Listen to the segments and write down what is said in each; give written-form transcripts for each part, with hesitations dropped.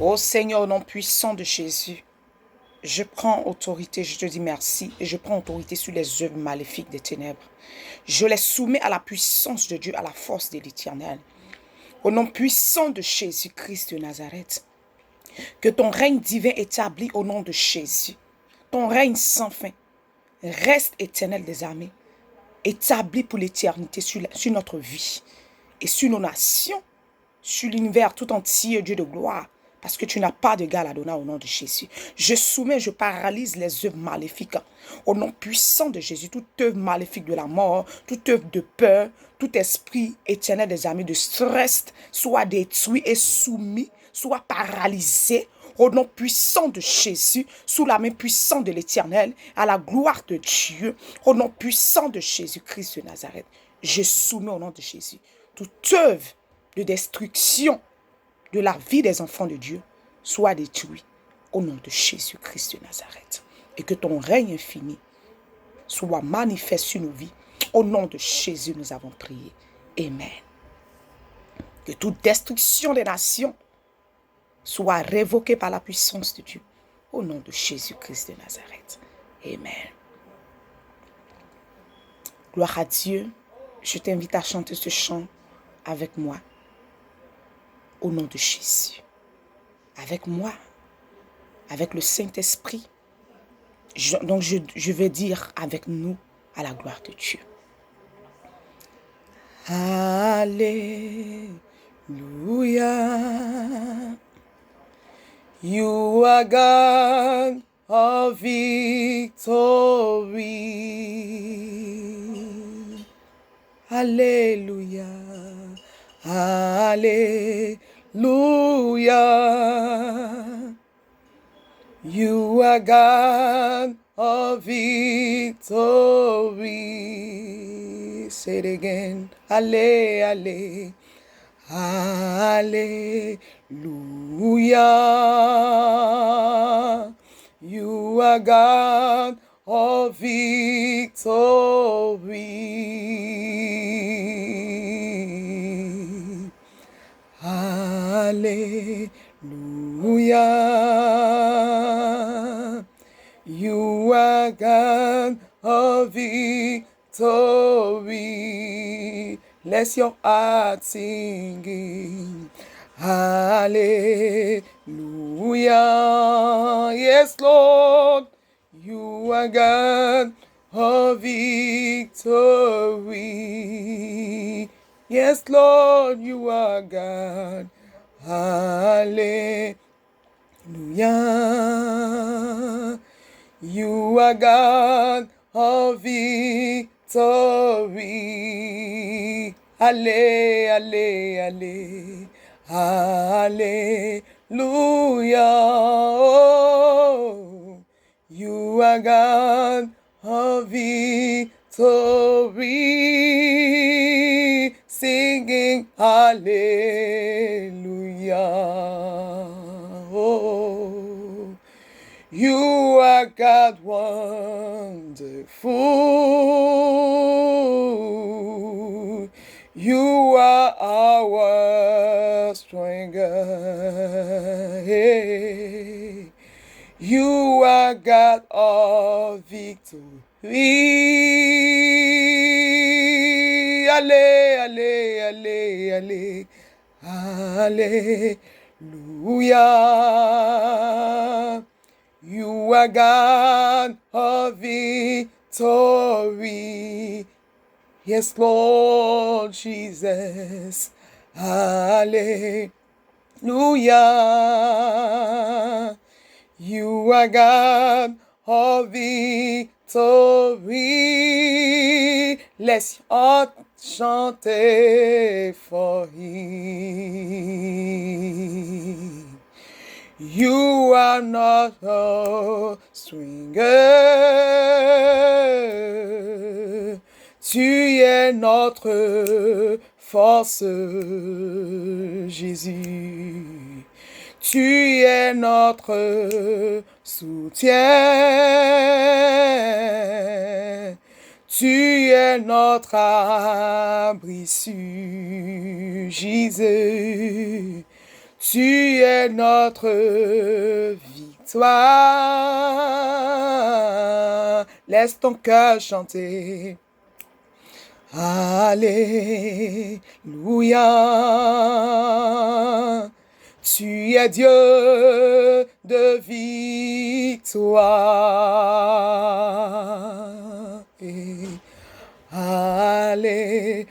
Ô Seigneur, au nom puissant de Jésus, je prends autorité, je te dis merci, et je prends autorité sur les œuvres maléfiques des ténèbres. Je les soumets à la puissance de Dieu, à la force de l'Éternel. Au nom puissant de Jésus-Christ de Nazareth, que ton règne divin établi au nom de Jésus, ton règne sans fin, reste éternel des armées, établi pour l'éternité sur notre vie et sur nos nations, sur l'univers tout entier, Dieu de gloire, parce que tu n'as pas d'égal à donner au nom de Jésus. Je soumets, je paralyse les œuvres maléfiques au nom puissant de Jésus, toute œuvre maléfique de la mort, toute œuvre de peur, tout esprit éternel des armées de stress soit détruit et soumis, soit paralysé au nom puissant de Jésus, sous la main puissante de l'Éternel, à la gloire de Dieu, au nom puissant de Jésus-Christ de Nazareth. Je soumets au nom de Jésus toute œuvre de destruction de la vie des enfants de Dieu soit détruite au nom de Jésus-Christ de Nazareth. Et que ton règne infini soit manifeste sur nos vies. Au nom de Jésus, nous avons prié. Amen. Que toute destruction des nations soit révoquée par la puissance de Dieu. Au nom de Jésus-Christ de Nazareth. Amen. Gloire à Dieu. Je t'invite à chanter ce chant avec moi. Au nom de Jésus. Avec moi. Avec le Saint-Esprit. Donc je vais dire avec nous à la gloire de Dieu. Alléluia. You are God of victory. Alléluia. Alléluia. You are God of victory. Say it again. Allé, allé. Hallelujah. You are God of victory. Hallelujah. You are God of victory. Bless your heart singing. Hallelujah. Yes, Lord. You are God of victory. Yes, Lord, you are God. Hallelujah. You are God of victory. Allé, allé, allé. Hallelujah. Oh, you are God of victory. Singing hallelujah. Oh, you are God wonderful. You are our strength. Hey. You are God of victory. Allé, allé, allé, allé. Hallelujah. You are God of victory. Yes, Lord Jesus. Hallelujah. You are God of victory. Laisse your chanter for Him. You are not a stranger. Tu es notre force, Jésus. Tu es notre soutien. Tu es notre abri sur Jésus. Tu es notre victoire. Laisse ton cœur chanter. Alléluia. Tu es Dieu de victoire. Alléluia.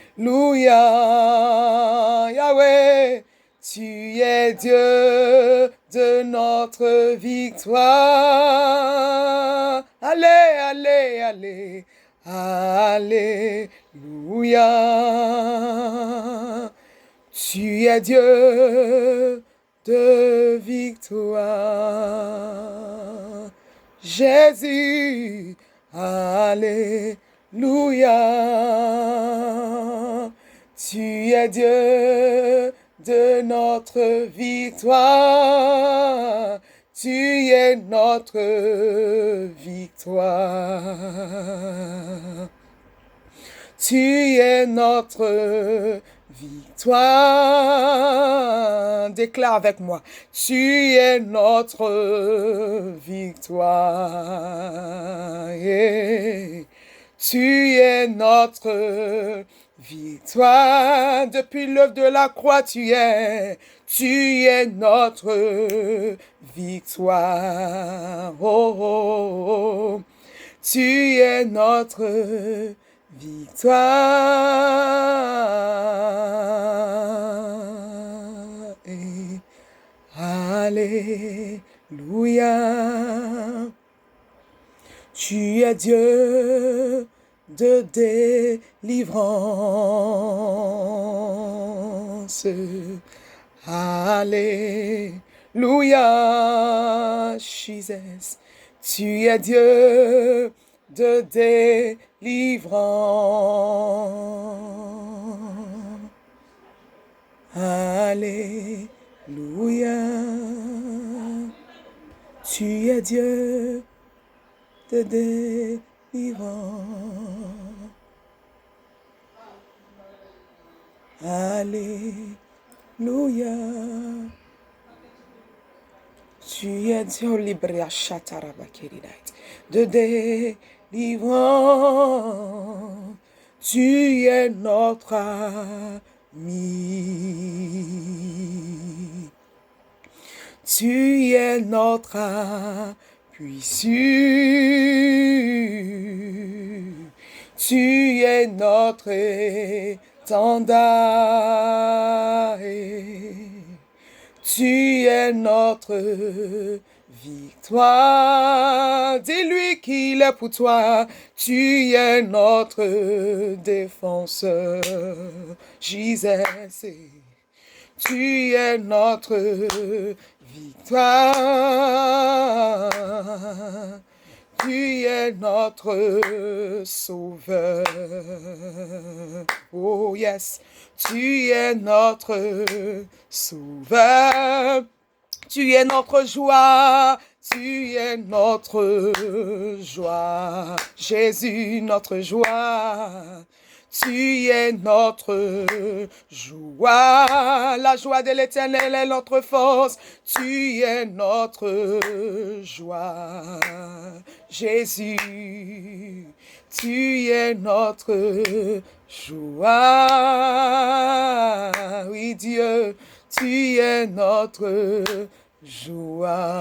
Yahweh, tu es Dieu de notre victoire. Allez, allez, allez. Alléluia. Tu es Dieu de victoire. Jésus, alléluia. Tu es Dieu de notre victoire. Tu es notre victoire. Tu es notre victoire. Déclare avec moi. Tu es notre victoire. Yeah. Tu es notre victoire. Depuis l'œuvre de la croix, tu es notre victoire. Oh, oh, oh. Tu es notre victoire. Et alléluia. Tu es Dieu de délivrance. Alléluia, Jesus. Tu es Dieu de délivrance. Alléluia. Tu es Dieu de délivrance. Alléluia. Tu es Dieu libre de délivrance. Tu es notre ami. Tu es notre appui sûr. Tu es notre étendard. Tu es notre victoire. Dis-lui qu'il est pour toi. Tu es notre défenseur. Jesus. Tu es notre victoire. Tu es notre sauveur. Oh yes. Tu es notre sauveur. Tu es notre joie. Tu es notre joie. Jésus, notre joie. Tu es notre joie. La joie de l'Éternel est notre force. Tu es notre joie. Jésus, tu es notre joie. Oui, Dieu, tu es notre joie.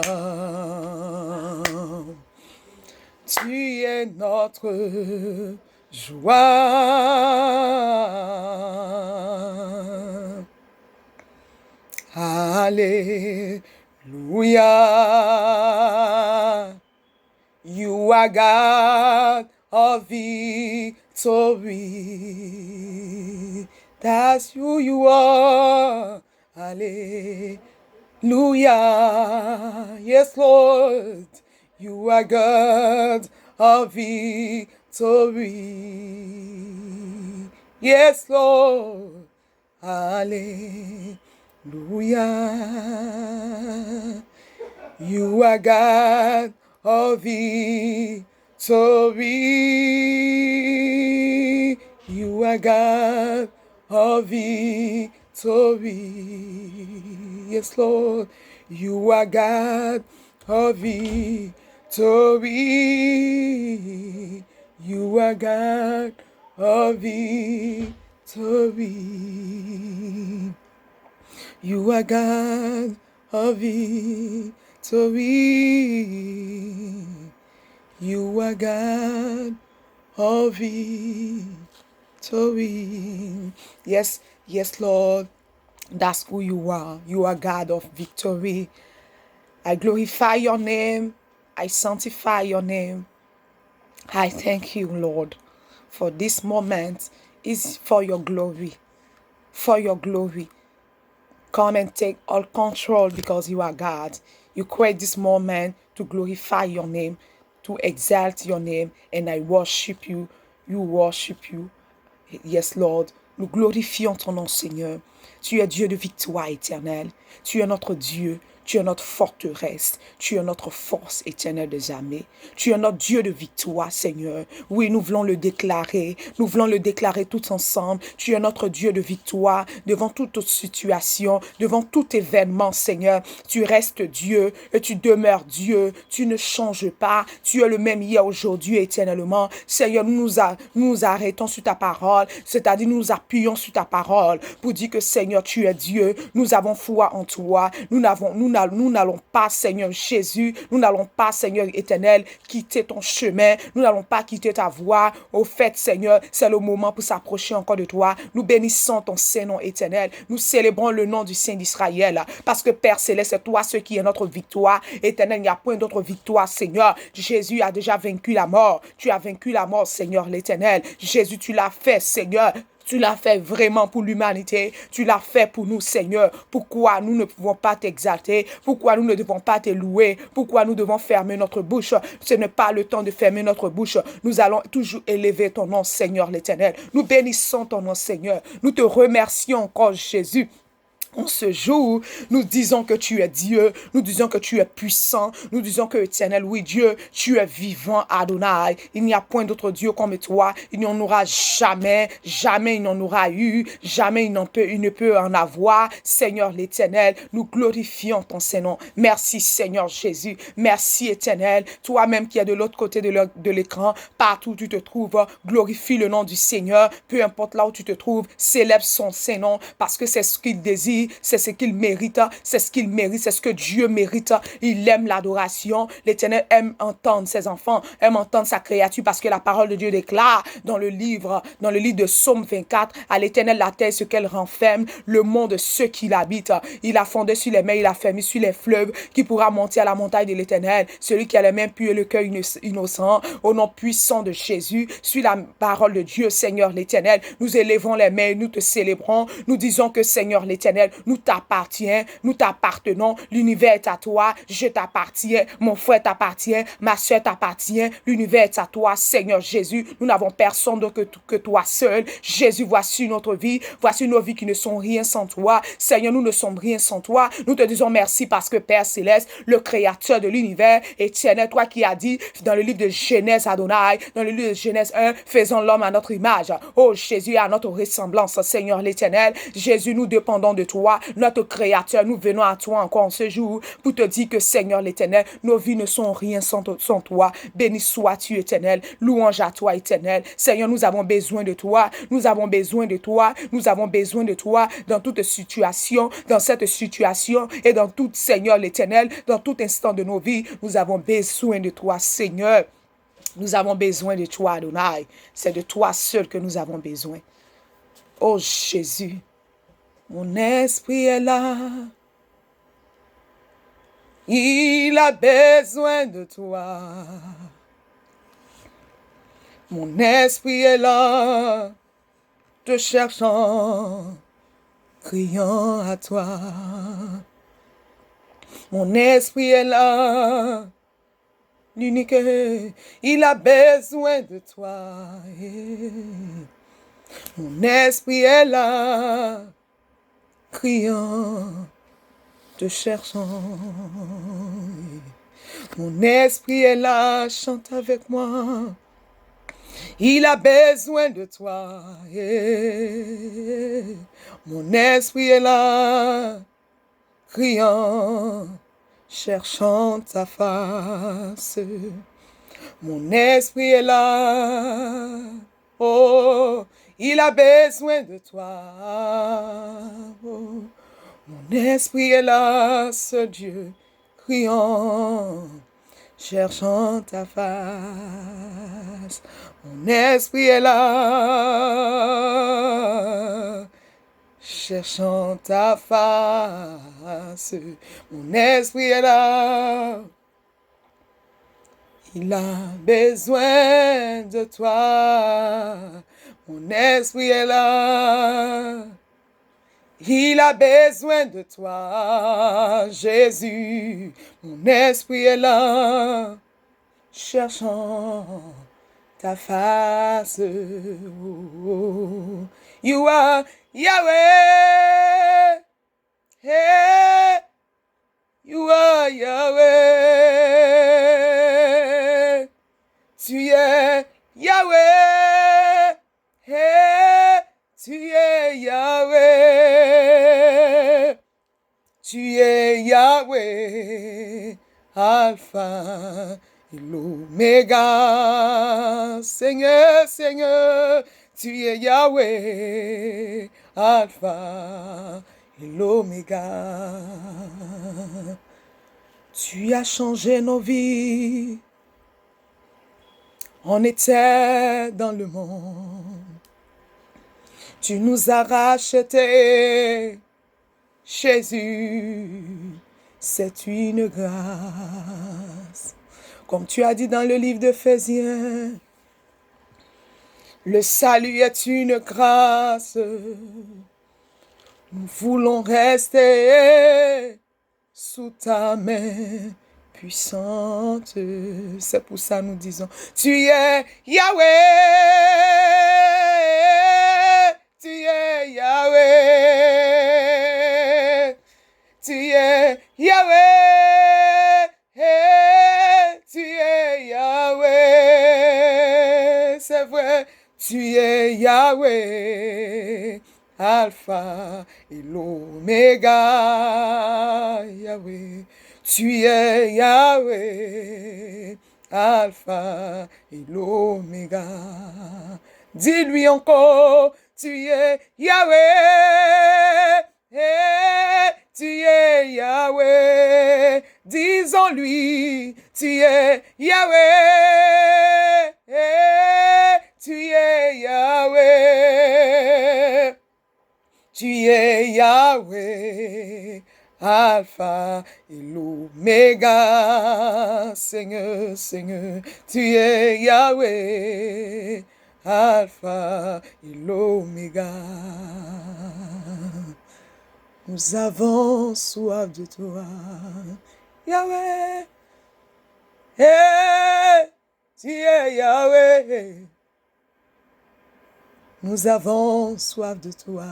Tu es notre joie. Alléluia. You are God of victory. That's who you are. Hallelujah. Yes, Lord. You are God of victory. Yes, Lord. Hallelujah. You are God of victory. You are God of victory. Yes, Lord, you are God of victory. You are God of victory. You are God of victory. You are God of victory. Yes, yes, Lord. That's who you are. You are God of victory. I glorify your name. I sanctify your name. I thank you, Lord, for this moment is for your glory. For your glory. Come and take all control because you are God. You create this moment to glorify your name, to exalt your name, and I worship you. You worship you. Yes, Lord. Nous glorifions ton nom, Seigneur. Tu es Dieu de victoire éternelle. Tu es notre Dieu. Tu es notre forteresse. Tu es notre force éternelle des armées. Tu es notre Dieu de victoire, Seigneur. Oui, nous voulons le déclarer. Nous voulons le déclarer tous ensemble. Tu es notre Dieu de victoire devant toute situation, devant tout événement, Seigneur. Tu restes Dieu et tu demeures Dieu. Tu ne changes pas. Tu es le même hier, aujourd'hui, éternellement. Seigneur, nous nous arrêtons sur ta parole, c'est-à-dire nous appuyons sur ta parole pour dire que, Seigneur, tu es Dieu. Nous avons foi en toi. Nous n'allons pas, Seigneur Jésus, nous n'allons pas, Seigneur éternel, quitter ton chemin. Nous n'allons pas quitter ta voie. Au fait, Seigneur, c'est le moment pour s'approcher encore de toi. Nous bénissons ton Saint-Nom éternel. Nous célébrons le nom du Saint d'Israël. Parce que, Père Céleste, c'est toi ce qui est notre victoire. Éternel, il n'y a point d'autre victoire, Seigneur. Jésus a déjà vaincu la mort. Tu as vaincu la mort, Seigneur l'éternel. Jésus, tu l'as fait, Seigneur. Tu l'as fait vraiment pour l'humanité. Tu l'as fait pour nous, Seigneur. Pourquoi nous ne pouvons pas t'exalter? Pourquoi nous ne devons pas te louer? Pourquoi nous devons fermer notre bouche? Ce n'est pas le temps de fermer notre bouche. Nous allons toujours élever ton nom, Seigneur l'éternel. Nous bénissons ton nom, Seigneur. Nous te remercions encore, Jésus. En ce jour, nous disons que tu es Dieu, nous disons que tu es puissant, nous disons que éternel, oui Dieu, tu es vivant, Adonai. Il n'y a point d'autre Dieu comme toi, il n'y en aura jamais, jamais il n'en aura eu, jamais il ne peut en avoir. Seigneur l'éternel, nous glorifions ton Saint-Nom. Merci Seigneur Jésus, merci éternel, toi-même qui es de l'autre côté de l'écran, partout où tu te trouves, glorifie le nom du Seigneur, peu importe là où tu te trouves, célèbre son Saint-Nom, parce que c'est ce qu'il désire. C'est ce qu'il mérite, c'est ce qu'il mérite, c'est ce que Dieu mérite. Il aime l'adoration. L'Éternel aime entendre ses enfants, aime entendre sa créature, parce que la parole de Dieu déclare dans le livre de Psaume 24, à l'Éternel la terre ce qu'elle renferme, le monde ceux qui l'habitent. Il a fondé sur les mers, il a fermé sur les fleuves. Qui pourra monter à la montagne de l'Éternel? Celui qui a les mains pures et le cœur innocent. Au nom puissant de Jésus, sur la parole de Dieu, Seigneur l'Éternel, nous élevons les mains, nous te célébrons. Nous disons que, Seigneur l'Éternel, nous t'appartiens, nous t'appartenons, l'univers est à toi, je t'appartiens, mon frère t'appartient, ma soeur t'appartient, l'univers est à toi, Seigneur Jésus, nous n'avons personne d'autre que toi seul. Jésus, voici notre vie, voici nos vies qui ne sont rien sans toi. Seigneur, nous ne sommes rien sans toi. Nous te disons merci parce que Père Céleste, le créateur de l'univers, éternel, toi qui as dit dans le livre de Genèse, Adonai, dans le livre de Genèse 1, faisons l'homme à notre image. Oh Jésus, à notre ressemblance, Seigneur l'éternel. Jésus, nous dépendons de toi. Notre Créateur, nous venons à toi encore en ce jour pour te dire que, Seigneur l'Éternel, nos vies ne sont rien sans toi. Béni sois-tu, Éternel. Louange à toi, Éternel. Seigneur, nous avons besoin de toi. Nous avons besoin de toi. Nous avons besoin de toi dans toute situation, dans cette situation et dans tout, Seigneur l'Éternel, dans tout instant de nos vies. Nous avons besoin de toi, Seigneur. Nous avons besoin de toi, Adonai. C'est de toi seul que nous avons besoin. Oh Jésus. Mon esprit est là, il a besoin de toi. Mon esprit est là, te cherchant, criant à toi. Mon esprit est là, l'unique, il a besoin de toi. Mon esprit est là, criant, te cherchant. Mon esprit est là, chante avec moi. Il a besoin de toi. Mon esprit est là, criant, cherchant ta face. Mon esprit est là. Oh, il a besoin de toi. Oh, mon esprit est là, ce Dieu, criant, cherchant ta face. Mon esprit est là, cherchant ta face. Mon esprit est là. Il a besoin de toi. Mon esprit est là. Il a besoin de toi, Jésus. Mon esprit est là, cherchant ta face. You are Yahweh. Hey, you are Yahweh. Tu es Yahweh. Hey, tu es Yahweh. Tu es Yahweh. Alpha et l'Oméga. Seigneur, Seigneur, tu es Yahweh. Alpha et l'Oméga. Tu as changé nos vies. On était dans le monde. Tu nous as rachetés. Jésus, c'est une grâce. Comme tu as dit dans le livre d'Éphésiens, le salut est une grâce. Nous voulons rester sous ta main puissante. C'est pour ça que nous disons, tu es Yahweh, tu es Yahweh, tu es Yahweh, tu es Yahweh, c'est vrai, tu es Yahweh, Alpha et l'Oméga, Yahweh. Tu es Yahweh, Alpha et l'Oméga. Dis-lui encore, tu es Yahweh, tu es Yahweh. Disons-lui, tu es Yahweh, tu es Yahweh. Tu es Yahweh, Alpha et l'Oméga. Seigneur, Seigneur, tu es Yahweh, Alpha et l'Oméga. Nous avons soif de toi, Yahweh. Hey, tu es Yahweh. Nous avons soif de toi,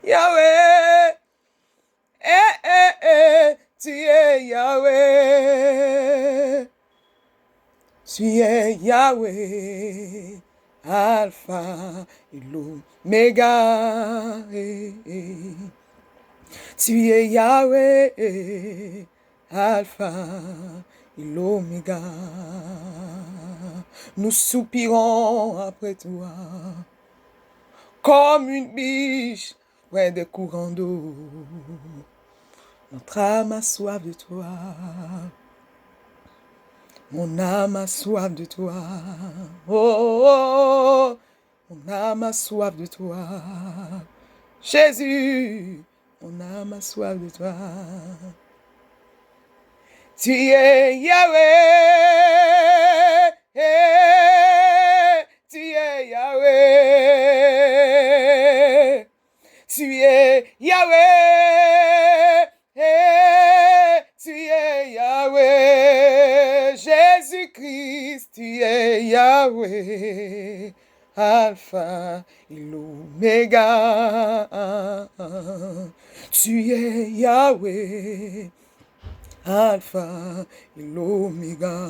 Yahweh. Tu es Yahweh. Tu es Yahweh, Alpha et l'Oméga. Tu es Yahweh, Alpha et l'Oméga. Nous soupirons après toi, comme une biche près des courants d'eau. Notre âme a soif de toi. Mon âme a soif de toi. Oh, oh, oh, mon âme a soif de toi. Jésus, mon âme a soif de toi. Tu es Yahweh, tu es Yahweh, tu es Yahweh, tu es Yahweh, Jésus-Christ, tu es Yahweh, Alpha et l'Oméga, tu es Yahweh, Alpha et l'Oméga.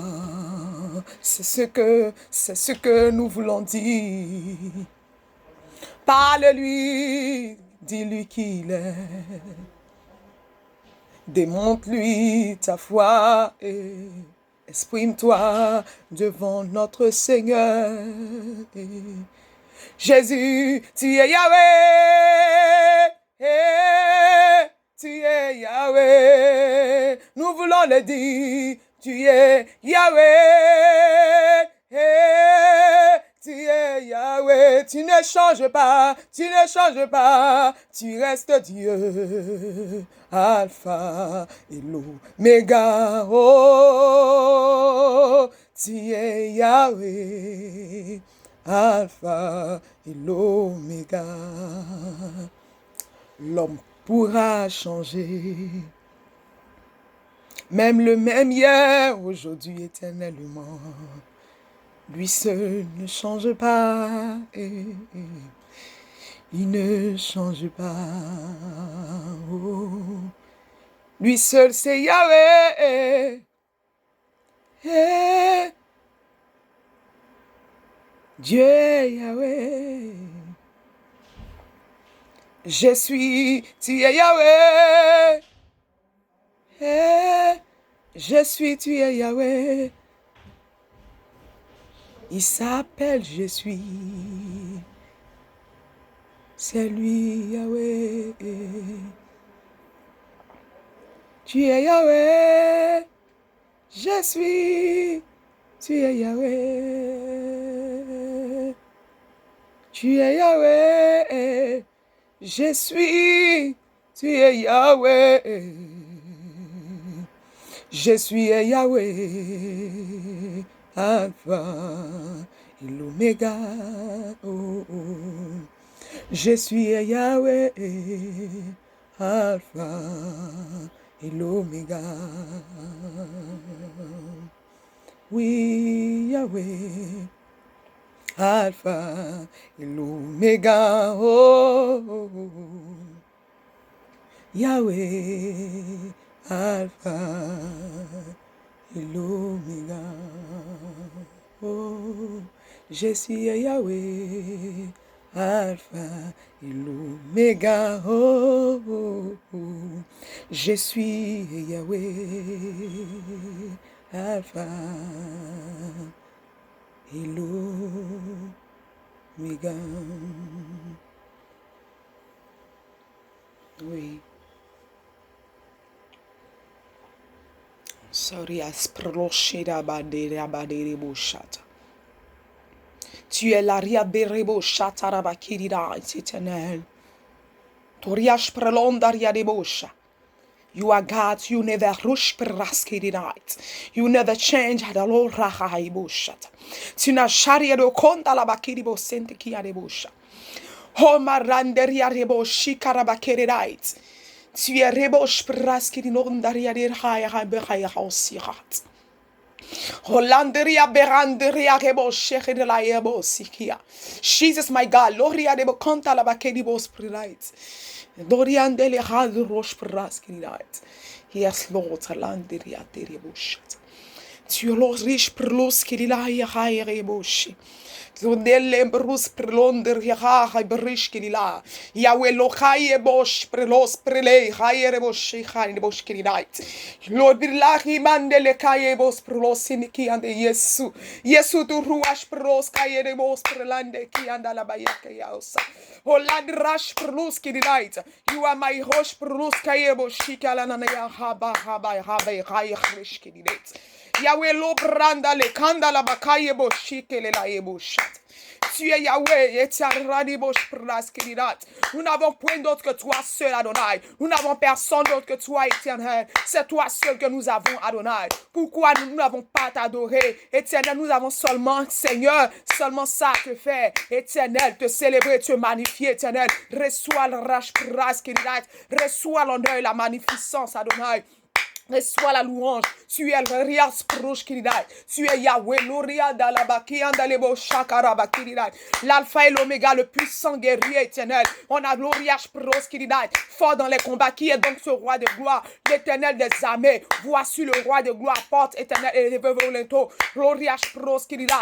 C'est ce que nous voulons dire. Parle-lui, dis-lui qu'il est. Démontre-lui ta foi et exprime-toi devant notre Seigneur. Jésus, tu es Yahweh. Tu es Yahweh. Nous voulons le dire. Tu es Yahweh. Tu es Yahweh. Tu ne changes pas. Tu ne changes pas. Tu restes Dieu. Alpha et l'Oméga. Oh, tu es Yahweh. Alpha et l'Oméga. L'homme pourra changer. Même le même hier, aujourd'hui, éternellement. Lui seul ne change pas. Il ne change pas. Oh. Lui seul, c'est Yahweh. Dieu est Yahweh. Je suis, tu es Yahweh. Je suis, tu es Yahweh. Il s'appelle Je suis. C'est lui, Yahweh. Tu es Yahweh. Je suis. Tu es Yahweh. Tu es Yahweh. Je suis. Tu es Yahweh. Je suis Yahweh. Alpha et l'Oméga. Oh, oh. Je suis Yahweh. Alpha et l'Oméga. Oui, Yahweh. Alpha et l'Oméga. Oh, oh, oh. Yahweh. Alpha et l'Oméga. Oh, je suis Yahweh. Alpha et l'Oméga. Oh, oh, oh. Je suis Yahweh. Alpha et l'Oméga. Oui. Tu es la riaberebo shatarabakirida, éternel. Toriash prelonda riadebosha. You are God, you never rush praskidinite. You never change hadalo rahaiboshat. Tu n'as charia do konda la bakiribo sente kiadebosha. Oh maranderia rebo shikarabakiridite. Tu es rebosh praskidinonda riadirhaya behaya hausirat. Holanderia beranderia rebo shekhe de la ebo sikia. Jesus my God, Loria debo konta la bakiribo spririte. Doriande le had rosh praskidinite. Yes, Lord, Landeria deriboshat. Tu es los riche perlos kirilaia haireboshi. Zondele brus prelonder yaha berish kirila. Yahweh lochaye bosh prelos prele hairebosh hairebosh kirilite. Lord bilahi mandele kaye bos prelos siniki ande Yesu. Yesu tu ruash prelos kaye bos prelande ki anda la bayake yausa. Holad rash prelos kirilite. You are my hosh prelos kaye bosh shikalana ya haba hairish kirilite. Yahweh lo branda le kanda la bakaye bo shikele la ebo shat. Tu es Yahweh, et nous n'avons point d'autre que toi seul, Adonai. Nous n'avons personne d'autre que toi, éternel. C'est toi seul que nous avons, Adonai. Pourquoi nous n'avons pas t'adorer, éternel? Nous avons seulement, Seigneur, seulement ça que faire, éternel, te célébrer, te magnifier, éternel. Reçois le rach, reçois l'honneur et la magnificence, Adonai. Reçois la louange. Tu es le Rias Proche Kiridai. Tu es Yahweh, l'Oria Dalabaki, Andalebo Shakarabakiridai. L'Alpha et l'Oméga, le puissant guerrier éternel. On a l'Orias Proche Kiridai. Fort dans les combats. Qui est donc ce roi de gloire? L'éternel des armées. Voici le roi de gloire. Porte éternelle et les veuves volento. L'Orias Proche Kiridai.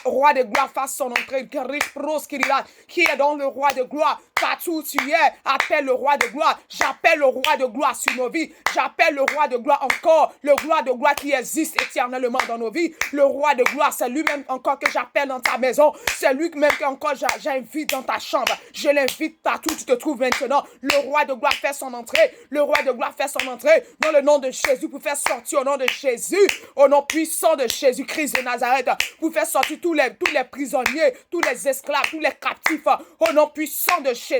Roi de gloire, fasse son entrée. Rias Proche Kiridai. Qui est donc le roi de gloire? Partout où tu es, appelle le roi de gloire. J'appelle le roi de gloire sur nos vies. J'appelle le roi de gloire encore. Le roi de gloire qui existe éternellement dans nos vies. Le roi de gloire, c'est lui-même encore que j'appelle dans ta maison. C'est lui-même que encore j'invite dans ta chambre. Je l'invite partout où tu te trouves maintenant. Le roi de gloire fait son entrée. Le roi de gloire fait son entrée dans le nom de Jésus pour faire sortir au nom de Jésus. Au nom puissant de Jésus-Christ de Nazareth. Pour faire sortir tous les prisonniers, tous les esclaves, tous les captifs. Au nom puissant de Jésus,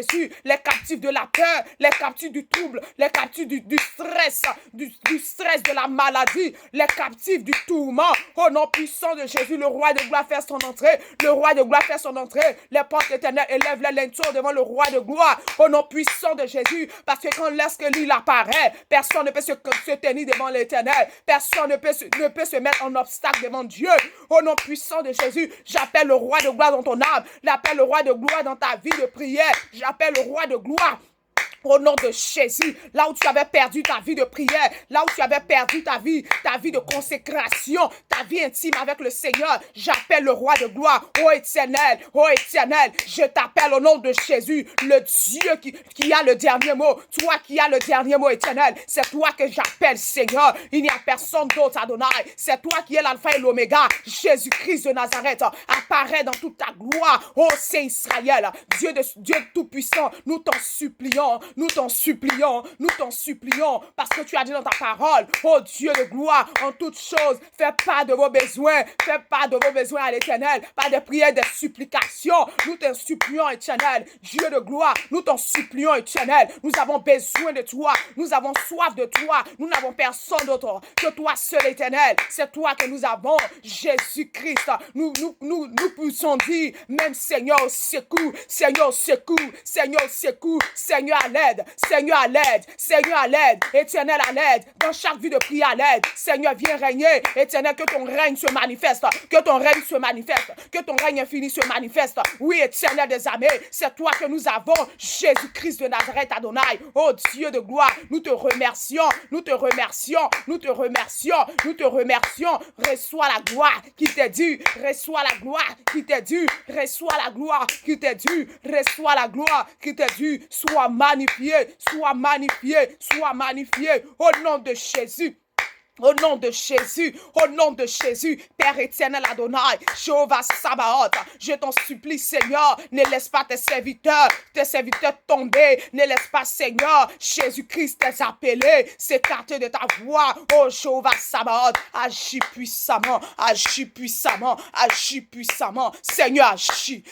les captifs de la peur, les captifs du trouble, les captifs du stress, du stress de la maladie, les captifs du tourment. Au nom puissant de Jésus, le roi de gloire fait son entrée. Le roi de gloire fait son entrée. Les portes éternelles élèvent les linteaux devant le roi de gloire. Au nom puissant de Jésus, parce que quand lorsqu'il apparaît, personne ne peut se tenir devant l'éternel. Personne ne peut se mettre en obstacle devant Dieu. Au nom puissant de Jésus, j'appelle le roi de gloire dans ton âme. J'appelle le roi de gloire dans ta vie de prière. J'appelle le roi de gloire. Au nom de Jésus, là où tu avais perdu ta vie de prière, là où tu avais perdu ta vie de consécration, ta vie intime avec le Seigneur, j'appelle le roi de gloire. Oh éternel, je t'appelle au nom de Jésus, le Dieu qui a le dernier mot. Toi qui as le dernier mot éternel, c'est toi que j'appelle Seigneur. Il n'y a personne d'autre, Adonai. C'est toi qui es l'alpha et l'oméga. Jésus-Christ de Nazareth, apparaît dans toute ta gloire. Oh, c'est Israël, Dieu tout-puissant, nous t'en supplions. Nous t'en supplions, parce que tu as dit dans ta parole, oh Dieu de gloire, en toutes choses, fais part de vos besoins à l'éternel, par des prières, des supplications. Nous t'en supplions, éternel, Dieu de gloire, nous t'en supplions, éternel. Nous avons besoin de toi, nous avons soif de toi, nous n'avons personne d'autre que toi seul, éternel. C'est toi que nous avons, Jésus-Christ. Nous puissions dire, même Seigneur, secours, Seigneur, à l'aide, Seigneur à l'aide, éternel à l'aide, dans chaque vie de prière à l'aide, Seigneur viens régner, éternel que ton règne se manifeste, que ton règne infini se manifeste, oui éternel des armées, c'est toi que nous avons, Jésus-Christ de Nazareth Adonai, oh Dieu de gloire, nous te remercions, reçois la gloire qui t'est due, reçois la gloire qui t'est due, sois magnifié, au nom de Jésus. Au nom de Jésus, Père éternel Adonai, Jéhovah Sabaoth, je t'en supplie, Seigneur, ne laisse pas tes serviteurs tomber, ne laisse pas, Seigneur, Jésus-Christ, tes appelés, s'écarter de ta voix, oh Jéhovah Sabaoth, agis puissamment, Seigneur, agis,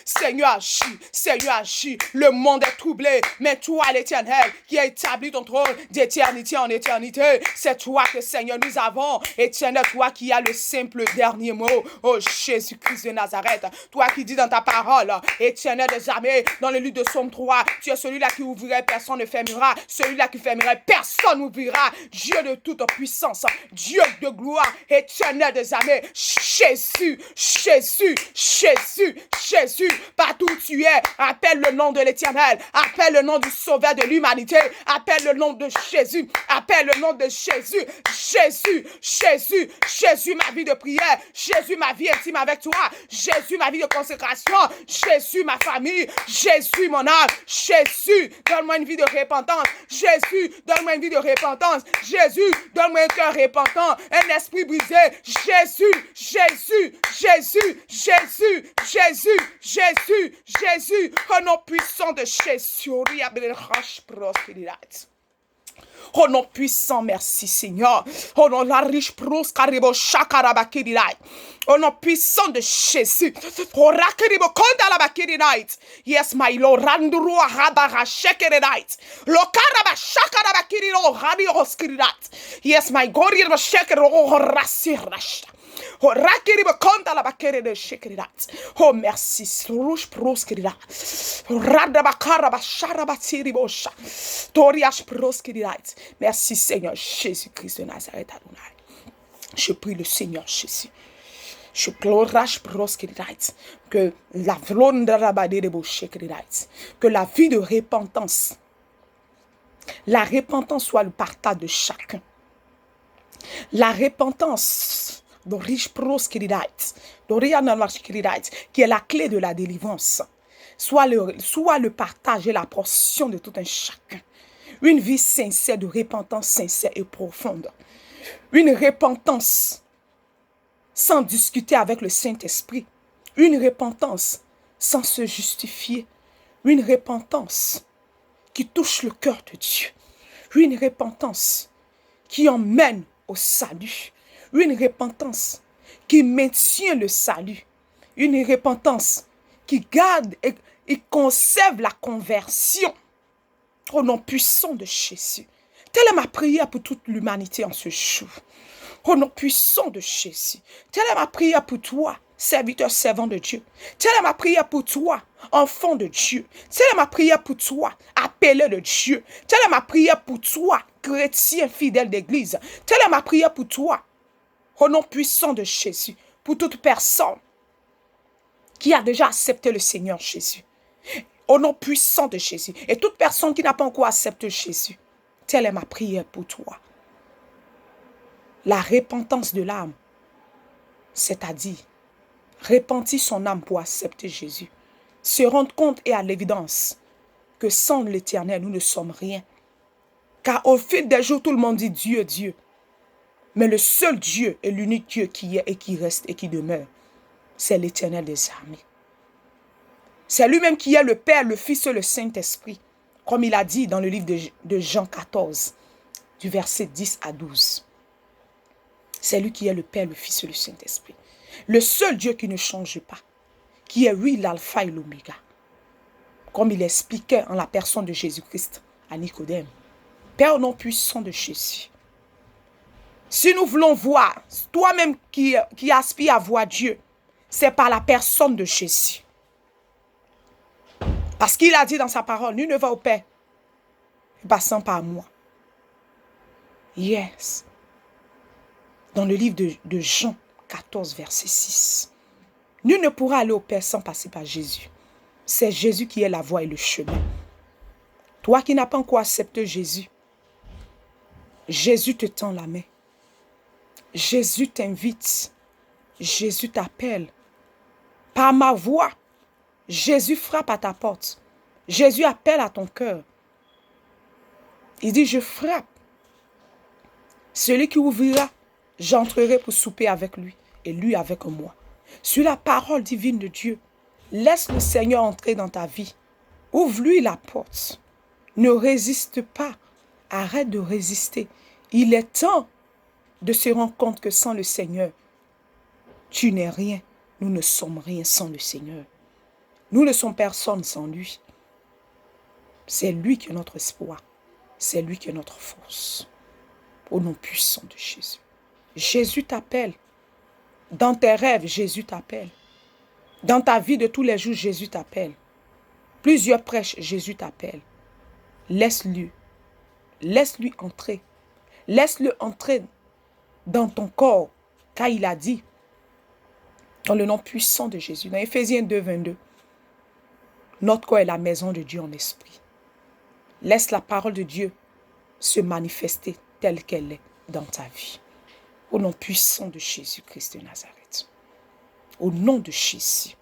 le monde est troublé, mais toi, l'Éternel, qui a établi ton trône d'éternité en éternité, c'est toi que, Seigneur, nous avons, éternel, toi qui as le simple dernier mot, oh Jésus-Christ de Nazareth, toi qui dis dans ta parole, éternel des armées, dans le livre de Somme 3, tu es celui-là qui ouvrirait, personne ne fermera, celui-là qui fermerait, personne n'ouvrira, Dieu de toute puissance, Dieu de gloire, éternel des armées, Jésus, partout où tu es, appelle le nom de l'Éternel, appelle le nom du Sauveur de l'humanité, appelle le nom de Jésus, Jésus, ma vie de prière, Jésus, ma vie intime avec toi, Jésus, ma vie de consécration, Jésus, ma famille, Jésus, mon âme, Jésus, donne-moi une vie de repentance, Jésus, donne-moi une vie de repentance, Jésus, donne-moi un cœur repentant, un esprit brisé, Jésus, au nom puissant de Jésus, oh non puissant, merci Seigneur. Oh non la riche pros karibo shakarabakidirai. Oh non puissant de Jésus. Oh rakaribo kondalabakidirai. Yes my Lord randuru habara shakerirai. Lo karaba shakarabakidiro rabi oskidirai. Yes my God irba shakero rasirash. Oh, rakiriba konta la bakere de shekeridat. Oh, merci. Rouge proskeridat. Radabakara bashara batiri bosha. Toriash proskeridat. Merci Seigneur Jésus-Christ de Nazareth Adonai. Je prie le Seigneur Jésus. Je clorache proskeridat. Que la vlonda rabade de boshekeridat. Que la vie de repentance. La repentance soit le partage de chacun. La repentance, qui est la clé de la délivrance, soit le partage et la portion de tout un chacun. Une vie sincère de repentance sincère et profonde. Une repentance sans discuter avec le Saint-Esprit. Une repentance sans se justifier. Une repentance qui touche le cœur de Dieu. Une repentance qui emmène au salut. Une repentance qui maintient le salut. Une repentance qui garde et conserve la conversion. Au nom puissant de Jésus. Telle est ma prière pour toute l'humanité en ce jour. Au nom puissant de Jésus. Telle est ma prière pour toi, serviteur, servant de Dieu. Telle est ma prière pour toi, enfant de Dieu. Telle est ma prière pour toi, appelé de Dieu. Telle est ma prière pour toi, chrétien fidèle d'église. Telle est ma prière pour toi, au nom puissant de Jésus. Pour toute personne qui a déjà accepté le Seigneur Jésus. Au nom puissant de Jésus. Et toute personne qui n'a pas encore accepté Jésus. Telle est ma prière pour toi. La repentance de l'âme, c'est-à-dire repentir son âme pour accepter Jésus. Se rendre compte et à l'évidence que sans l'Éternel, nous ne sommes rien. Car au fil des jours, tout le monde dit Dieu, Dieu. Mais le seul Dieu et l'unique Dieu qui est et qui reste et qui demeure, c'est l'Éternel des armées. C'est lui-même qui est le Père, le Fils et le Saint-Esprit. Comme il a dit dans le livre de Jean 14, du verset 10 à 12. C'est lui qui est le Père, le Fils et le Saint-Esprit. Le seul Dieu qui ne change pas, qui est lui l'alpha et l'oméga. Comme il expliquait en la personne de Jésus-Christ à Nicodème. Père au nom puissant de Jésus. Si nous voulons voir, toi-même qui aspires à voir Dieu, c'est par la personne de Jésus. Parce qu'il a dit dans sa parole, nul ne va au Père, passant par moi. Yes. Dans le livre de Jean 14, verset 6. Nul ne pourra aller au Père sans passer par Jésus. C'est Jésus qui est la voie et le chemin. Toi qui n'as pas encore accepté Jésus, Jésus te tend la main. Jésus t'invite. Jésus t'appelle. Par ma voix, Jésus frappe à ta porte. Jésus appelle à ton cœur. Il dit, je frappe. Celui qui ouvrira, j'entrerai pour souper avec lui et lui avec moi. Sur la parole divine de Dieu, laisse le Seigneur entrer dans ta vie. Ouvre-lui la porte. Ne résiste pas. Arrête de résister. Il est temps de se rendre compte que sans le Seigneur, tu n'es rien. Nous ne sommes rien sans le Seigneur. Nous ne sommes personne sans lui. C'est lui qui est notre espoir. C'est lui qui est notre force. Au nom puissant de Jésus. Jésus t'appelle. Dans tes rêves, Jésus t'appelle. Dans ta vie de tous les jours, Jésus t'appelle. Plusieurs prêches, Jésus t'appelle. Laisse-le. Laisse-lui entrer. Laisse-le entrer dans ton corps. Car il a dit, dans le nom puissant de Jésus, dans Éphésiens 2, 22, notre corps est la maison de Dieu en esprit. Laisse la parole de Dieu se manifester telle qu'elle est dans ta vie. Au nom puissant de Jésus-Christ de Nazareth. Au nom de Jésus.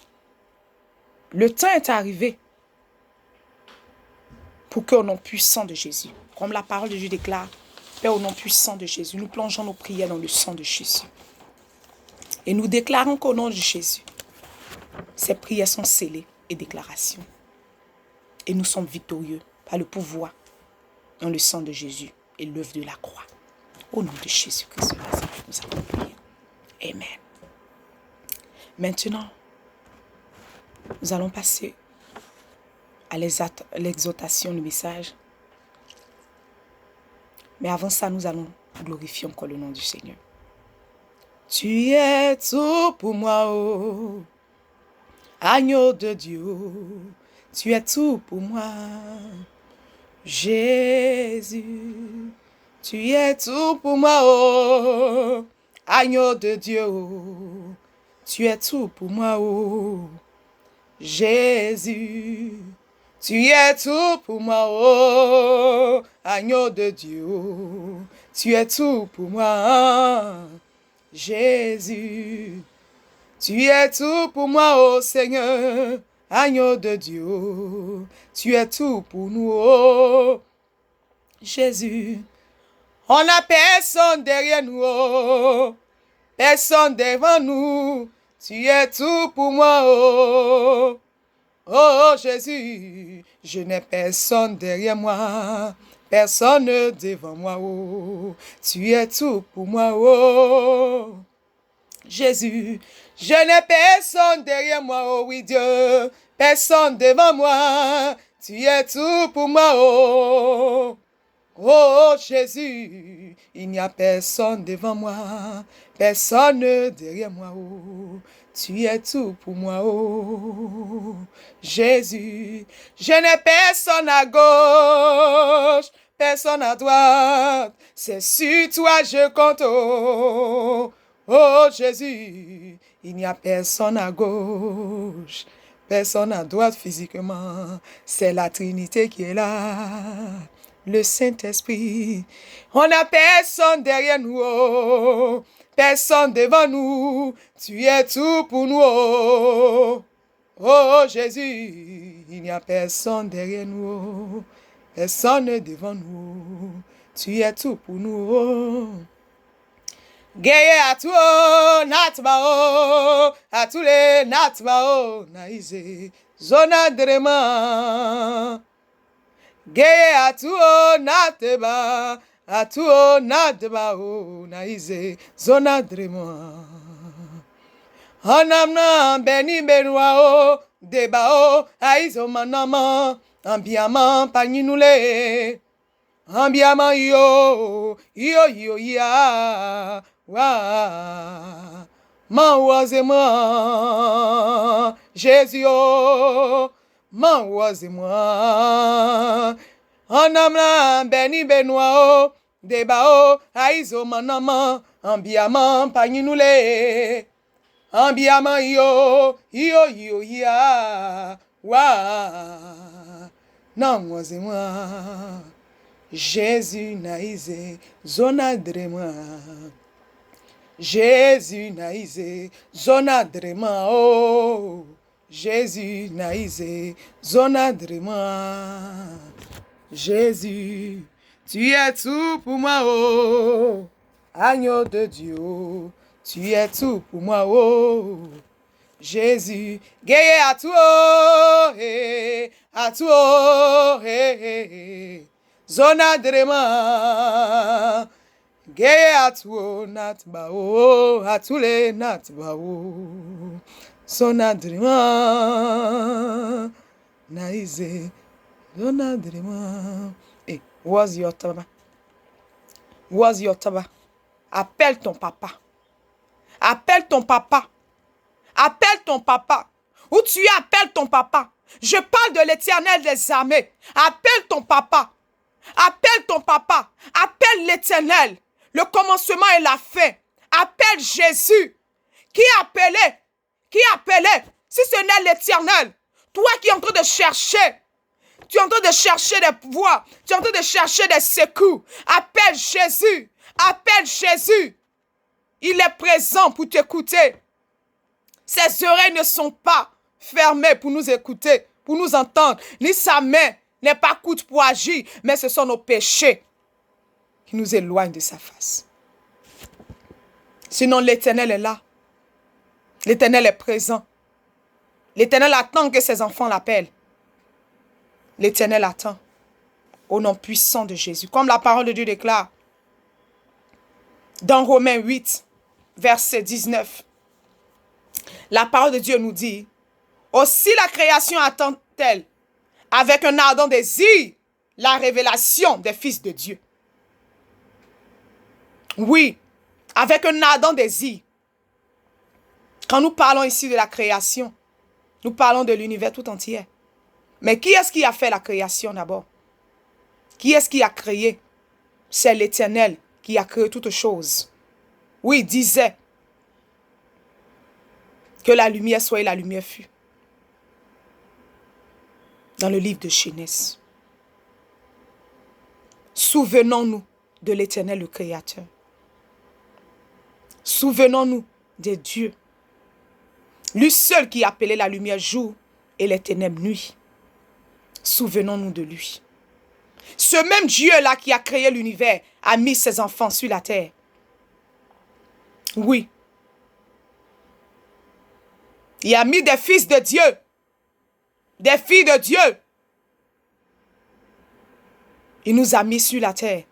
Le temps est arrivé pour qu'au nom puissant de Jésus, comme la parole de Dieu déclare, Père, au nom puissant de Jésus, nous plongeons nos prières dans le sang de Jésus. Et nous déclarons qu'au nom de Jésus, ces prières sont scellées et déclarations. Et nous sommes victorieux par le pouvoir dans le sang de Jésus et l'œuvre de la croix. Au nom de Jésus-Christ, nous avons prié. Amen. Maintenant, nous allons passer à l'exhortation du message. Mais avant ça, nous allons glorifier encore le nom du Seigneur. Tu es tout pour moi, oh. Agneau de Dieu, tu es tout pour moi. Jésus, tu es tout pour moi, oh. Agneau de Dieu, tu es tout pour moi, oh. Jésus, tu es tout pour moi, oh. Agneau de Dieu, tu es tout pour moi. Jésus, tu es tout pour moi, ô Seigneur, agneau de Dieu. Tu es tout pour nous, oh Jésus. On n'a personne derrière nous, oh, personne devant nous. Tu es tout pour moi, oh, oh Jésus. Je n'ai personne derrière moi, personne devant moi, oh. Tu es tout pour moi, oh. Jésus, je n'ai personne derrière moi, oh oui Dieu, personne devant moi, tu es tout pour moi, oh, oh Jésus, il n'y a personne devant moi, personne derrière moi, oh, tu es tout pour moi, oh, Jésus, je n'ai personne à gauche, personne à droite, c'est sur toi je compte, oh. Oh Jésus, il n'y a personne à gauche, personne à droite physiquement. C'est la Trinité qui est là, le Saint-Esprit. On n'a personne derrière nous, oh, personne devant nous. Tu es tout pour nous, oh, oh Jésus. Il n'y a personne derrière nous, oh, personne devant nous. Tu es tout pour nous, oh. Geye atu o natba o atule natba o naize zona drema. Geye atu o natba atu o natba o naize zona drema. Anamna beni benwa o deba o aizo manama ambiama paninule ambiama yo ya. Wa, moi, Jésus, oh, moi, en amla beni benoa, deba o, aizo manama, ambiama paninule, ambiama yo, ya, wa, non, moi, Jésus naïse, zona drema. Jésus naïse, zona drema, oh. Jésus naïse, zona drema. Jésus, tu es tout pour moi, oh. Agneau de Dieu, tu es tout pour moi, oh. Jésus, gueye à toi, zona drema. Geye atu natba o atule natba o sonadrima naize sonadrima. Eh, was your taba? Was your taba? Appelle ton papa. Appelle ton papa. Appelle ton papa. Où tu es, appelle ton papa. Je parle de l'Éternel des armées. Appelle ton papa. Appelle ton papa. Appelle l'Éternel. Le commencement et la fin. Appelle Jésus. Qui appelait? Qui appelait? Si ce n'est l'Éternel. Toi qui es en train de chercher. Tu es en train de chercher des voies. Tu es en train de chercher des secours. Appelle Jésus. Appelle Jésus. Il est présent pour t'écouter. Ses oreilles ne sont pas fermées pour nous écouter, pour nous entendre. Ni sa main n'est pas courte pour agir. Mais ce sont nos péchés qui nous éloigne de sa face. Sinon, l'Éternel est là. L'Éternel est présent. L'Éternel attend que ses enfants l'appellent. L'Éternel attend. Au nom puissant de Jésus. Comme la parole de Dieu déclare dans Romains 8, verset 19. La parole de Dieu nous dit, aussi la création attend-elle avec un ardent désir la révélation des fils de Dieu. Oui, avec un ardent désir. Quand nous parlons ici de la création, nous parlons de l'univers tout entier. Mais qui est-ce qui a fait la création d'abord? Qui est-ce qui a créé? C'est l'Éternel qui a créé toutes choses. Oui, il disait que la lumière soit et la lumière fut. Dans le livre de Genèse. Souvenons-nous de l'Éternel, le Créateur. Souvenons-nous de Dieu. Lui seul qui appelait la lumière jour et les ténèbres nuit. Souvenons-nous de lui. Ce même Dieu-là qui a créé l'univers a mis ses enfants sur la terre. Oui. Il a mis des fils de Dieu. Des filles de Dieu. Il nous a mis sur la terre.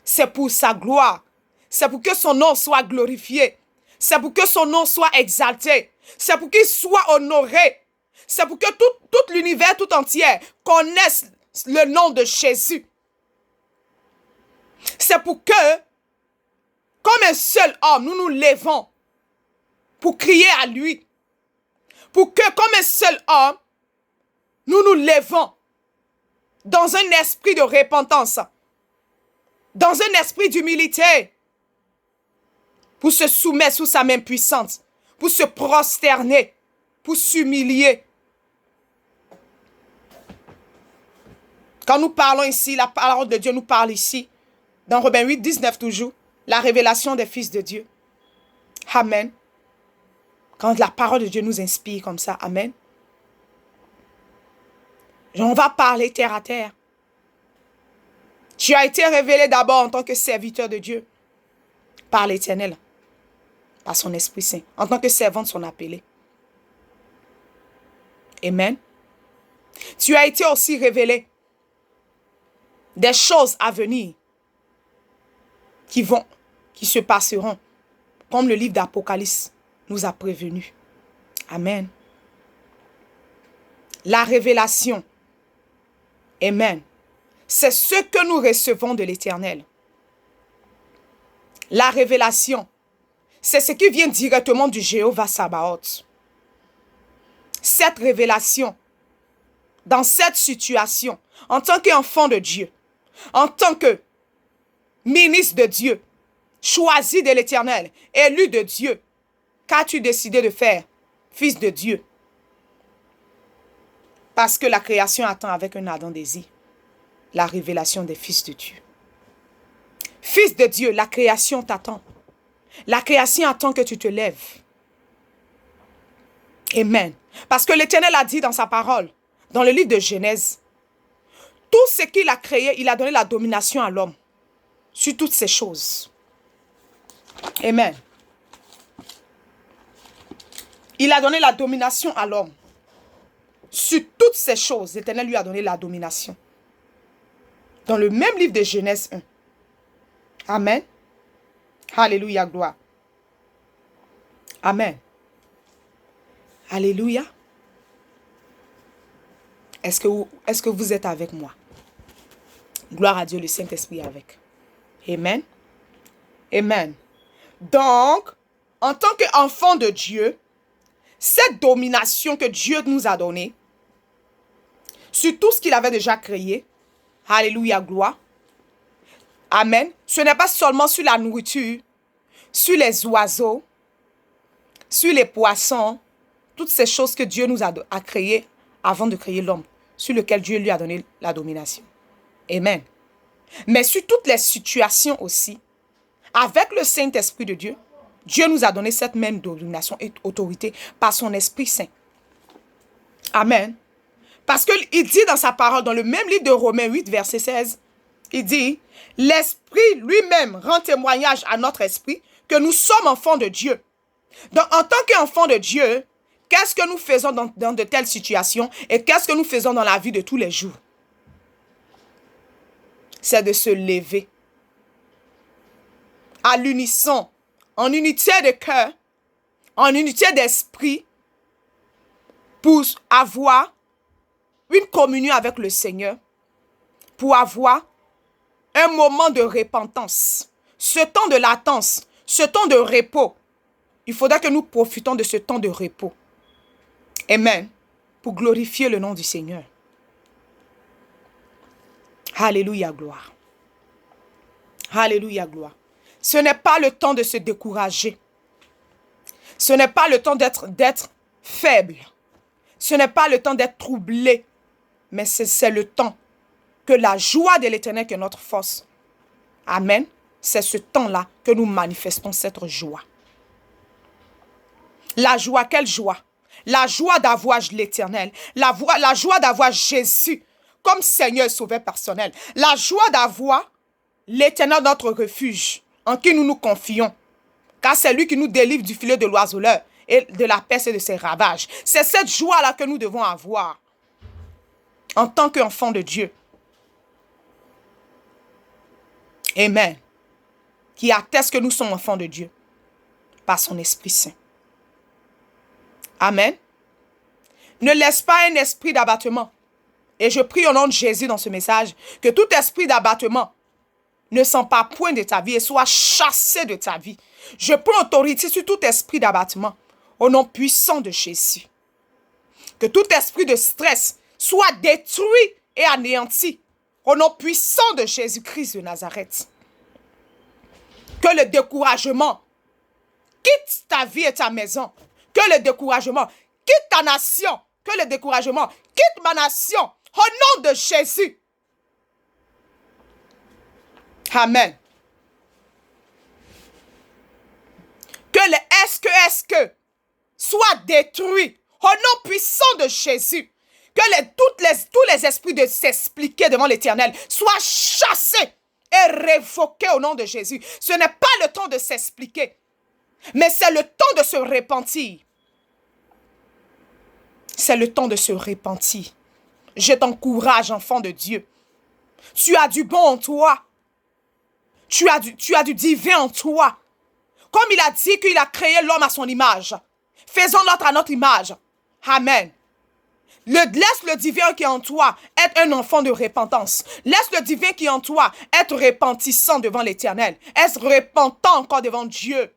C'est pour sa gloire. C'est pour que son nom soit glorifié. C'est pour que son nom soit exalté. C'est pour qu'il soit honoré. C'est pour que tout l'univers tout entier connaisse le nom de Jésus. C'est pour que, comme un seul homme, nous nous levons pour crier à lui. Pour que, comme un seul homme, nous nous levons dans un esprit de repentance, dans un esprit d'humilité, pour se soumettre sous sa main puissante, pour se prosterner, pour s'humilier. Quand nous parlons ici, la parole de Dieu nous parle ici, dans Romains 8, 19 toujours, la révélation des fils de Dieu. Amen. Quand la parole de Dieu nous inspire comme ça, amen. On va parler terre à terre. Tu as été révélé d'abord en tant que serviteur de Dieu par l'Éternel, par son Esprit Saint, en tant que servant de son appelé. Amen. Tu as été aussi révélé des choses à venir qui se passeront, comme le livre d'Apocalypse nous a prévenu. Amen. La révélation, amen, c'est ce que nous recevons de l'Éternel. La révélation, c'est ce qui vient directement du Jéhovah Sabaoth. Cette révélation, dans cette situation, en tant qu'enfant de Dieu, en tant que ministre de Dieu, choisi de l'Éternel, élu de Dieu, qu'as-tu décidé de faire, fils de Dieu? Parce que la création attend avec un ardent désir la révélation des fils de Dieu. Fils de Dieu, la création t'attend. La création attend que tu te lèves. Amen. Parce que l'Éternel a dit dans sa parole, dans le livre de Genèse, tout ce qu'il a créé, il a donné la domination à l'homme sur toutes ces choses. Amen. Il a donné la domination à l'homme. Sur toutes ces choses, l'Éternel lui a donné la domination. Dans le même livre de Genèse 1. Amen. Alléluia, gloire. Amen. Alléluia. Est-ce que vous êtes avec moi? Gloire à Dieu, le Saint-Esprit est avec. Amen. Amen. Donc, en tant qu'enfant de Dieu, cette domination que Dieu nous a donnée, sur tout ce qu'il avait déjà créé, alléluia, gloire, amen, ce n'est pas seulement sur la nourriture, sur les oiseaux, sur les poissons, toutes ces choses que Dieu nous a créées avant de créer l'homme, sur lequel Dieu lui a donné la domination. Amen. Mais sur toutes les situations aussi, avec le Saint-Esprit de Dieu, Dieu nous a donné cette même domination et autorité par son Esprit Saint. Amen. Parce qu'il dit dans sa parole, dans le même livre de Romains 8, verset 16, il dit, l'Esprit lui-même rend témoignage à notre esprit que nous sommes enfants de Dieu. Donc, en tant qu'enfants de Dieu, qu'est-ce que nous faisons dans de telles situations et qu'est-ce que nous faisons dans la vie de tous les jours? C'est de se lever à l'unisson, en unité de cœur, en unité d'esprit, pour avoir une communion avec le Seigneur, pour avoir un moment de repentance, ce temps de latence, ce temps de repos, Il faudra que nous profitons de ce temps de repos. Amen. Pour glorifier le nom du Seigneur. Alléluia, gloire. Alléluia, gloire. Ce n'est pas le temps de se décourager. Ce n'est pas le temps d'être faible. Ce n'est pas le temps d'être troublé. Mais c'est le temps que la joie de l'Éternel qui est notre force. Amen. C'est ce temps-là que nous manifestons cette joie. La joie, quelle joie? La joie d'avoir l'Éternel. La joie d'avoir Jésus comme Seigneur et Sauveur personnel. La joie d'avoir l'Éternel notre refuge en qui nous nous confions. Car c'est lui qui nous délivre du filet de l'oiseleur et de la peste et de ses ravages. C'est cette joie-là que nous devons avoir en tant qu'enfants de Dieu. Amen. Qui atteste que nous sommes enfants de Dieu par son Esprit Saint. Amen. Ne laisse pas un esprit d'abattement. Et je prie au nom de Jésus dans ce message que tout esprit d'abattement ne s'empare point de ta vie et soit chassé de ta vie. Je prends autorité sur tout esprit d'abattement au nom puissant de Jésus. Que tout esprit de stress soit détruit et anéanti au nom puissant de Jésus-Christ de Nazareth. Que le découragement quitte ta vie et ta maison. Que le découragement quitte ta nation. Que le découragement quitte ma nation. Au nom de Jésus. Amen. Que le est-ce que soit détruit au nom puissant de Jésus. Que tous les esprits de s'expliquer devant l'Éternel soient chassés et révoqués au nom de Jésus. Ce n'est pas le temps de s'expliquer, mais c'est le temps de se repentir. C'est le temps de se repentir. Je t'encourage, enfant de Dieu. Tu as du bon en toi. Tu as du divin en toi. Comme il a dit qu'il a créé l'homme à son image. Faisons l'autre à notre image. Amen. Laisse le divin qui est en toi être un enfant de repentance. Laisse le divin qui est en toi être repentissant devant l'Éternel. Être repentant encore devant Dieu.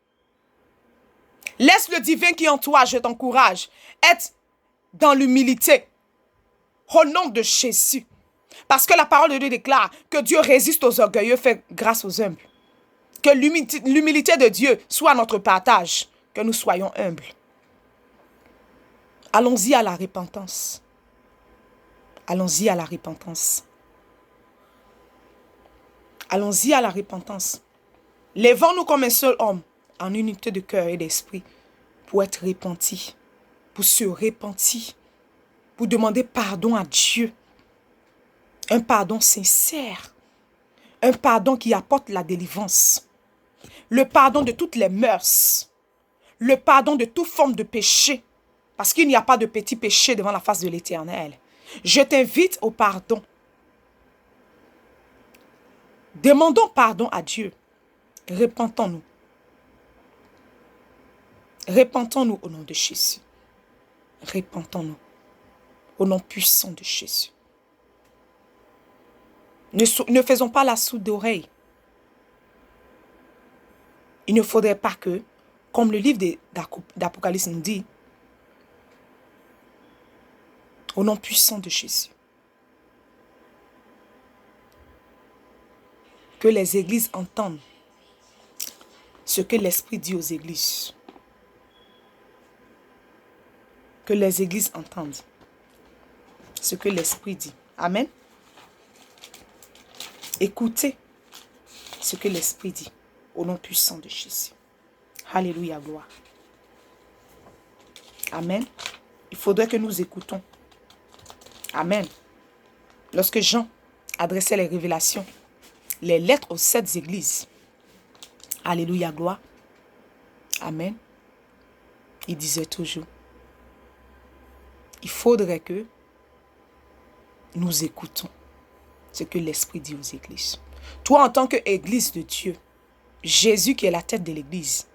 Laisse le divin qui est en toi, je t'encourage, être dans l'humilité. Au nom de Jésus. Parce que la parole de Dieu déclare que Dieu résiste aux orgueilleux, fait grâce aux humbles. Que l'humilité de Dieu soit notre partage. Que nous soyons humbles. Allons-y à la repentance. Allons-y à la repentance. Allons-y à la repentance. Lèvons-nous comme un seul homme, en unité de cœur et d'esprit, pour être repentis, pour se repentir, pour demander pardon à Dieu. Un pardon sincère. Un pardon qui apporte la délivrance. Le pardon de toutes les mœurs. Le pardon de toute forme de péché. Parce qu'il n'y a pas de petit péché devant la face de l'Éternel. Je t'invite au pardon. Demandons pardon à Dieu. Repentons-nous. Repentons-nous au nom de Jésus. Repentons-nous au nom puissant de Jésus. Ne faisons pas la sourde oreille. Il ne faudrait pas que, comme le livre d'Apocalypse nous dit, au nom puissant de Jésus, que les églises entendent ce que l'Esprit dit aux églises. Que les églises entendent ce que l'Esprit dit. Amen. Écoutez ce que l'Esprit dit au nom puissant de Jésus. Alléluia, gloire. Amen. Il faudrait que nous écoutons. Amen. Lorsque Jean adressait les révélations, les lettres aux 7 églises. Alléluia, gloire. Amen. Il disait toujours, il faudrait que nous écoutons ce que l'Esprit dit aux églises. Toi, en tant qu'église de Dieu, Jésus qui est la tête de l'église,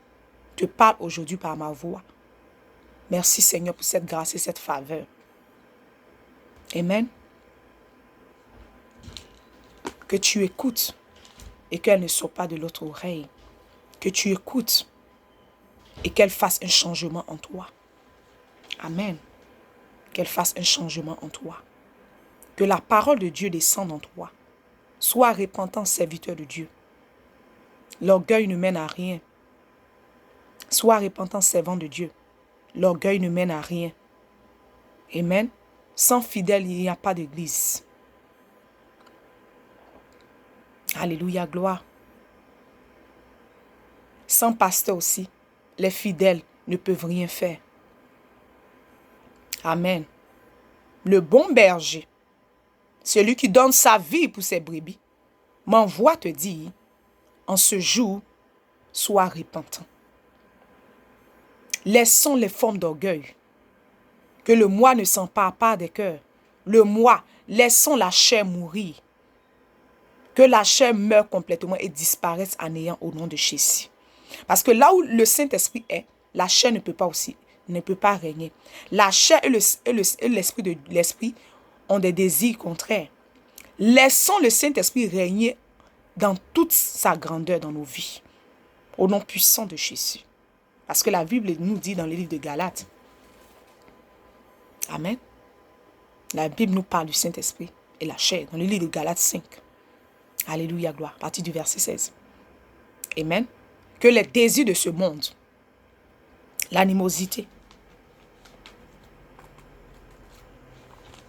te parle aujourd'hui par ma voix. Merci Seigneur pour cette grâce et cette faveur. Amen. Que tu écoutes et qu'elle ne soit pas de l'autre oreille. Que tu écoutes et qu'elle fasse un changement en toi. Amen. Qu'elle fasse un changement en toi. Que la parole de Dieu descende en toi. Sois repentant serviteur de Dieu. L'orgueil ne mène à rien. Sois repentant servant de Dieu. L'orgueil ne mène à rien. Amen. Sans fidèles, il n'y a pas d'église. Alléluia, gloire. Sans pasteur aussi, les fidèles ne peuvent rien faire. Amen. Le bon berger, celui qui donne sa vie pour ses brebis, m'envoie te dire, en ce jour, sois repentant. Laissons les formes d'orgueil. Que le moi ne s'empare pas des cœurs. Le moi, laissons la chair mourir. Que la chair meure complètement et disparaisse en néant au nom de Jésus. Parce que là où le Saint-Esprit est, la chair ne peut pas régner. La chair et l'esprit ont des désirs contraires. Laissons le Saint-Esprit régner dans toute sa grandeur dans nos vies. Au nom puissant de Jésus. Parce que la Bible nous dit dans le livre de Galates. Amen. La Bible nous parle du Saint-Esprit et la chair dans le livre de Galates 5. Alléluia, gloire. À partir du verset 16. Amen. Que les désirs de ce monde, l'animosité,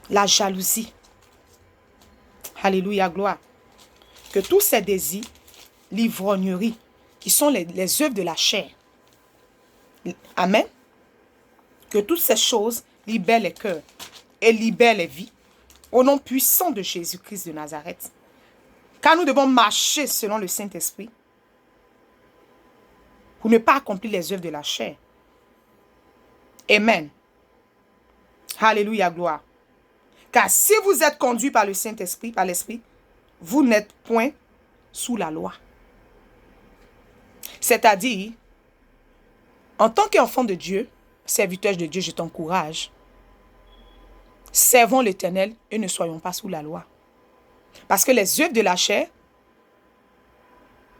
la jalousie, alléluia, gloire, que tous ces désirs, l'ivrognerie, qui sont les œuvres de la chair, amen, que toutes ces choses libèrent les cœurs et libèrent les vies, au nom puissant de Jésus-Christ de Nazareth. Car nous devons marcher selon le Saint-Esprit, pour ne pas accomplir les œuvres de la chair. Amen. Alléluia, gloire. Car si vous êtes conduits par le Saint-Esprit, par l'Esprit, vous n'êtes point sous la loi. C'est-à-dire, en tant qu'enfant de Dieu, serviteur de Dieu, je t'encourage, servons l'Éternel et ne soyons pas sous la loi. Parce que les œuvres de la chair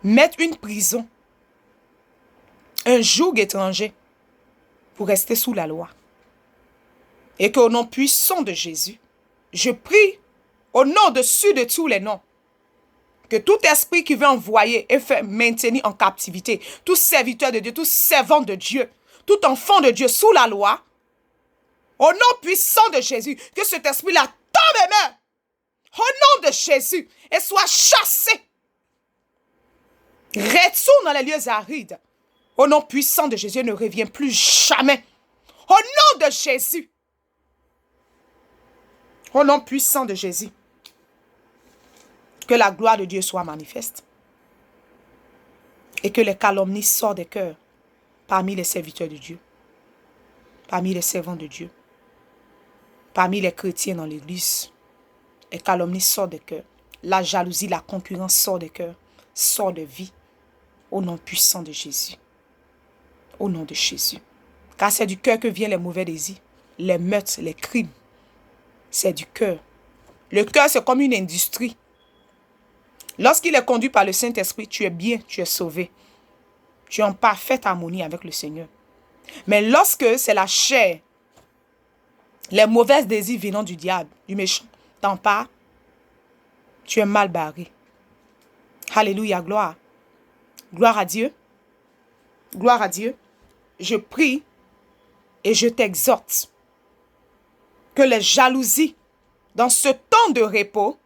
mettent une prison, un joug étranger pour rester sous la loi. Et qu'au nom puissant de Jésus, je prie au nom dessus de tous les noms, que tout esprit qui veut envoyer et faire maintenir en captivité, tout serviteur de Dieu, tout servant de Dieu, tout enfant de Dieu sous la loi, au nom puissant de Jésus, que cet esprit-là tombe et meurt, au nom de Jésus, et soit chassé. Retourne dans les lieux arides. Au nom puissant de Jésus, ne revient plus jamais. Au nom de Jésus. Au nom puissant de Jésus. Que la gloire de Dieu soit manifeste. Et que les calomnies sortent des cœurs parmi les serviteurs de Dieu. Parmi les servants de Dieu. Parmi les chrétiens dans l'église. Les calomnies sortent des cœurs. La jalousie, la concurrence sort des cœurs. Sort de vie. Au nom puissant de Jésus. Au nom de Jésus. Car c'est du cœur que viennent les mauvais désirs, les meurtres, les crimes. C'est du cœur. Le cœur, c'est comme une industrie. Lorsqu'il est conduit par le Saint-Esprit, tu es bien, tu es sauvé. Tu es en parfaite harmonie avec le Seigneur. Mais lorsque c'est la chair, les mauvais désirs venant du diable, du méchant, t'emparent, tu es mal barré. Alléluia, gloire. Gloire à Dieu. Gloire à Dieu. Je prie et je t'exhorte que les jalousies dans ce temps de repos